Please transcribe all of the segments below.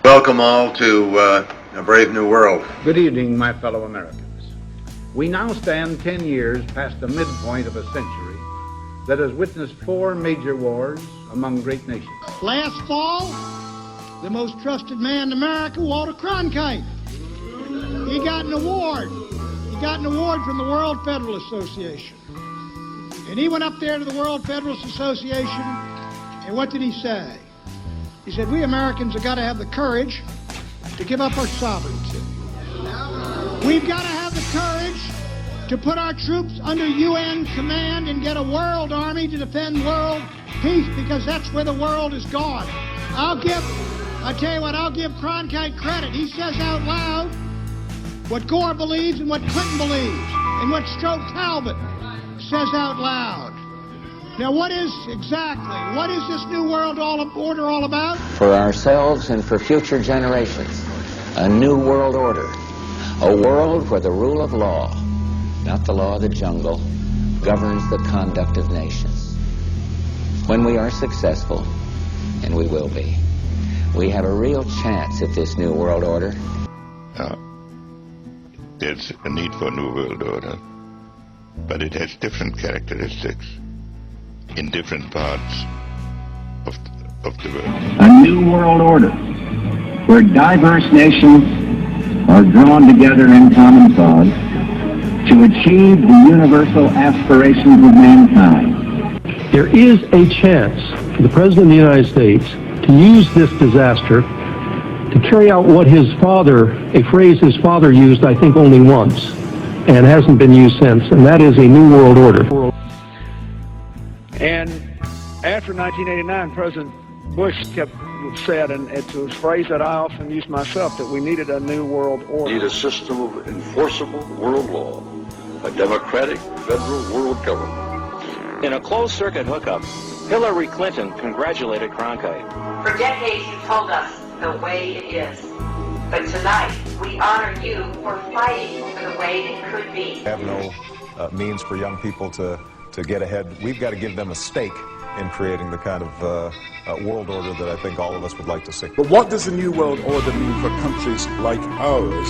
Welcome all to a brave new world. Good evening, my fellow Americans. We now stand 10 years past the midpoint of a century that has witnessed 4 major wars among great nations. Last fall, the most trusted man in America, Walter Cronkite, he got an award. He got an award from the World Federalist Association. And he went up there to the World Federalist Association, and what did he say? He said, we Americans have got to have the courage to give up our sovereignty. We've got to have the courage to put our troops under UN command and get a world army to defend world peace, because that's where the world is gone. I'll give Cronkite credit. He says out loud what Gore believes and what Clinton believes and what Stroke Talbot says out loud. Now, what is this new world order all about? For ourselves and for future generations, a new world order. A world where the rule of law, not the law of the jungle, governs the conduct of nations. When we are successful, and we will be, we have a real chance at this new world order. There's a need for a new world order, but it has different characteristics in different parts of the world. A new world order where diverse nations are drawn together in common cause to achieve the universal aspirations of mankind. There is a chance for the President of the United States to use this disaster to carry out what his father, a phrase his father used, I think, only once, and hasn't been used since, and that is a new world order. And after 1989, President Bush said, and it's a phrase that I often use myself, that we needed a new world order. We need a system of enforceable world law, a democratic federal world government. In a closed-circuit hookup, Hillary Clinton congratulated Cronkite. For decades, you told us the way it is. But tonight, we honor you for fighting for the way it could be. We have no means for young people to get ahead. We've got to give them a stake in creating the kind of world order that I think all of us would like to see. But what does the new world order mean for countries like ours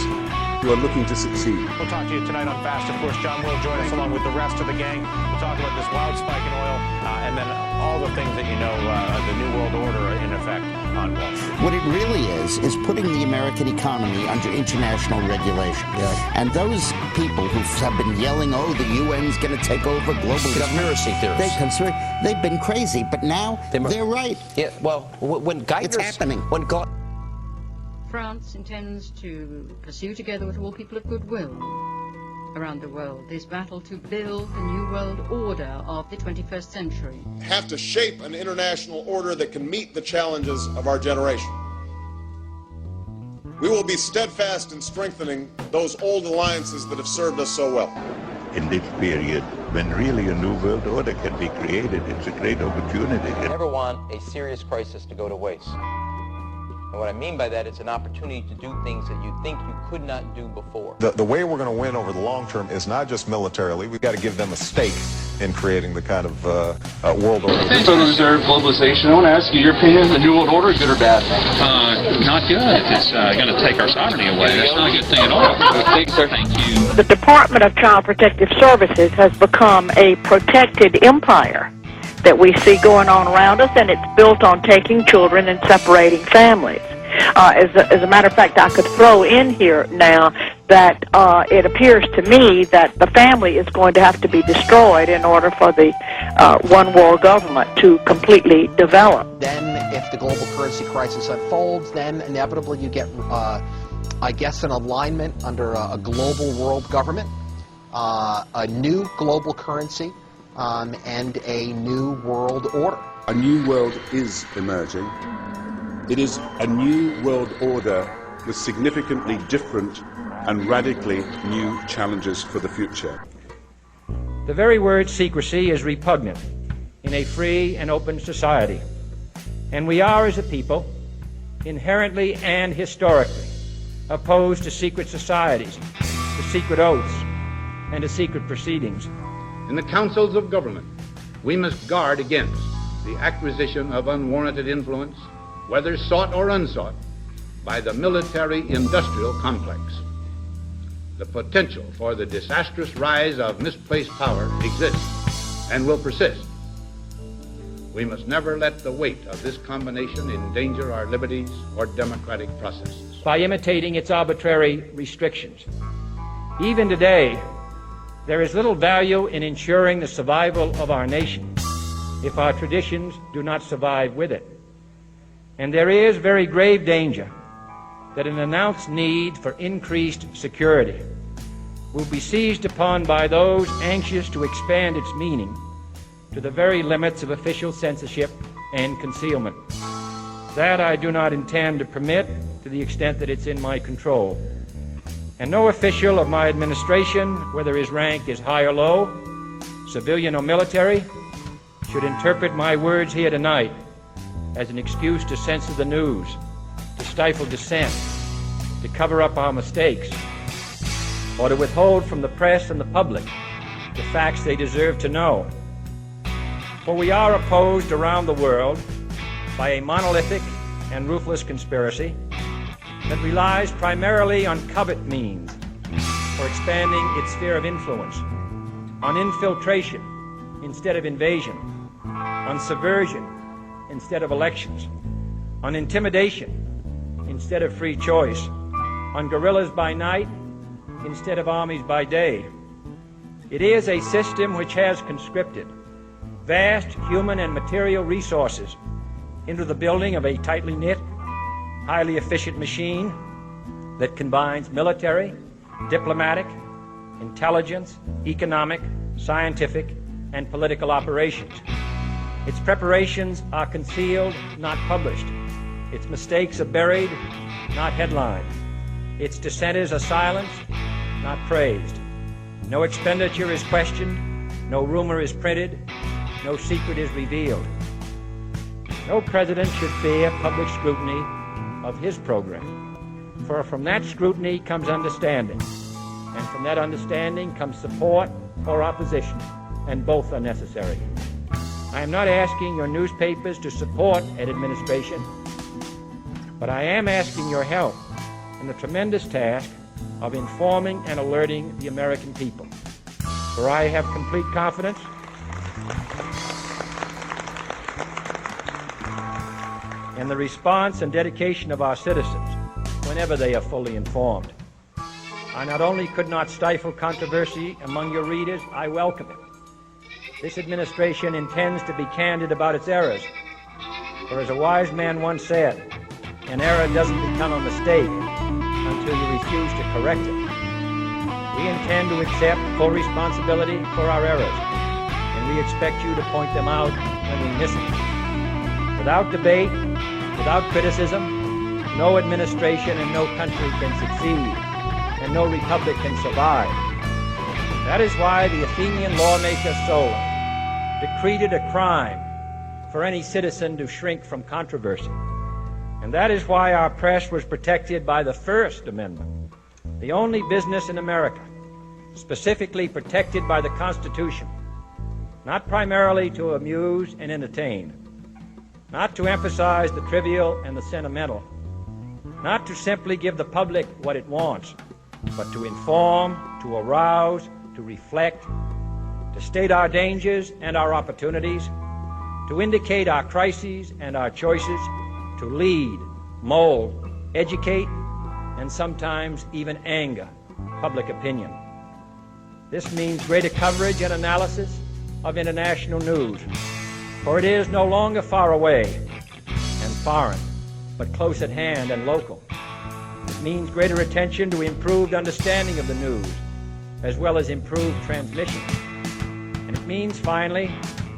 who are looking to succeed? We'll talk to you tonight on Fast. Of course, John will join us along with the rest of the gang. We'll talk about this wild spike in oil and then all the things that you know, the new world order in effect on Wall Street. What it really is putting the American economy under international regulation. Yeah. And those people who have been yelling, oh, the UN's going to take over global... Conspiracy theorists. They've been crazy, but now they're right. Yeah, well, when It's happening. France intends to pursue, together with all people of goodwill around the world, this battle to build the new world order of the 21st century. Have to shape an international order that can meet the challenges of our generation. We will be steadfast in strengthening those old alliances that have served us so well. In this period, when really a new world order can be created, it's a great opportunity. You never want a serious crisis to go to waste. And what I mean by that, it's an opportunity to do things that you think you could not do before. The way we're going to win over the long term is not just militarily. We've got to give them a stake in creating the kind of world order. Federal Reserve globalization. I want to ask you your opinion. The new world order, good or bad? Not good. It's going to take our sovereignty away. That's not a good thing at all. Thanks, sir. Thank you. The Department of Child Protective Services has become a protected empire that we see going on around us, and it's built on taking children and separating families. As a matter of fact, I could throw in here now that it appears to me that the family is going to have to be destroyed in order for the one world government to completely develop. Then if the global currency crisis unfolds, then inevitably you get, I guess, an alignment under a global world government, a new global currency, and a new world order. A new world is emerging. It is a new world order with significantly different and radically new challenges for the future. The very word secrecy is repugnant in a free and open society. And we are, as a people, inherently and historically opposed to secret societies, to secret oaths, and to secret proceedings. In the councils of government, we must guard against the acquisition of unwarranted influence, whether sought or unsought, by the military-industrial complex. The potential for the disastrous rise of misplaced power exists and will persist. We must never let the weight of this combination endanger our liberties or democratic processes. By imitating its arbitrary restrictions. Even today, there is little value in ensuring the survival of our nation if our traditions do not survive with it. And there is very grave danger that an announced need for increased security will be seized upon by those anxious to expand its meaning to the very limits of official censorship and concealment. That I do not intend to permit to the extent that it's in my control. And no official of my administration, whether his rank is high or low, civilian or military, should interpret my words here tonight as an excuse to censor the news, to stifle dissent, to cover up our mistakes, or to withhold from the press and the public the facts they deserve to know. For we are opposed around the world by a monolithic and ruthless conspiracy that relies primarily on covert means for expanding its sphere of influence, on infiltration instead of invasion, on subversion instead of elections, on intimidation instead of free choice, on guerrillas by night instead of armies by day. It is a system which has conscripted vast human and material resources into the building of a tightly knit, highly efficient machine that combines military, diplomatic, intelligence, economic, scientific, and political operations. Its preparations are concealed, not published. Its mistakes are buried, not headlined. Its dissenters are silenced, not praised. No expenditure is questioned, no rumor is printed, no secret is revealed. No president should fear public scrutiny of his program, for from that scrutiny comes understanding, and from that understanding comes support or opposition, and both are necessary. I am not asking your newspapers to support an administration, but I am asking your help in the tremendous task of informing and alerting the American people. For I have complete confidence in the response and dedication of our citizens whenever they are fully informed. I not only could not stifle controversy among your readers, I welcome it. This administration intends to be candid about its errors. For as a wise man once said, an error doesn't become a mistake until you refuse to correct it. We intend to accept full responsibility for our errors, and we expect you to point them out when we miss them. Without debate, without criticism, no administration and no country can succeed, and no republic can survive. That is why the Athenian lawmaker Solon decreed it a crime for any citizen to shrink from controversy. And that is why our press was protected by the First Amendment, the only business in America specifically protected by the Constitution, not primarily to amuse and entertain, not to emphasize the trivial and the sentimental, not to simply give the public what it wants, but to inform, to arouse, to reflect, to state our dangers and our opportunities, to indicate our crises and our choices, to lead, mold, educate, and sometimes even anger public opinion. This means greater coverage and analysis of international news, for it is no longer far away and foreign, but close at hand and local. It means greater attention to improved understanding of the news, as well as improved transmission. And it means, finally,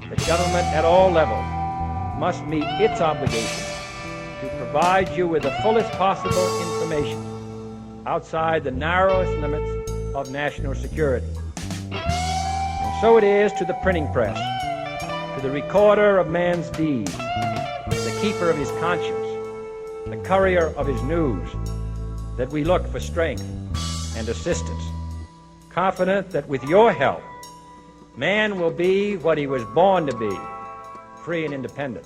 that government at all levels must meet its obligation to provide you with the fullest possible information outside the narrowest limits of national security. And so it is to the printing press, to the recorder of man's deeds, the keeper of his conscience, the courier of his news, that we look for strength and assistance, confident that with your help, man will be what he was born to be, free and independent.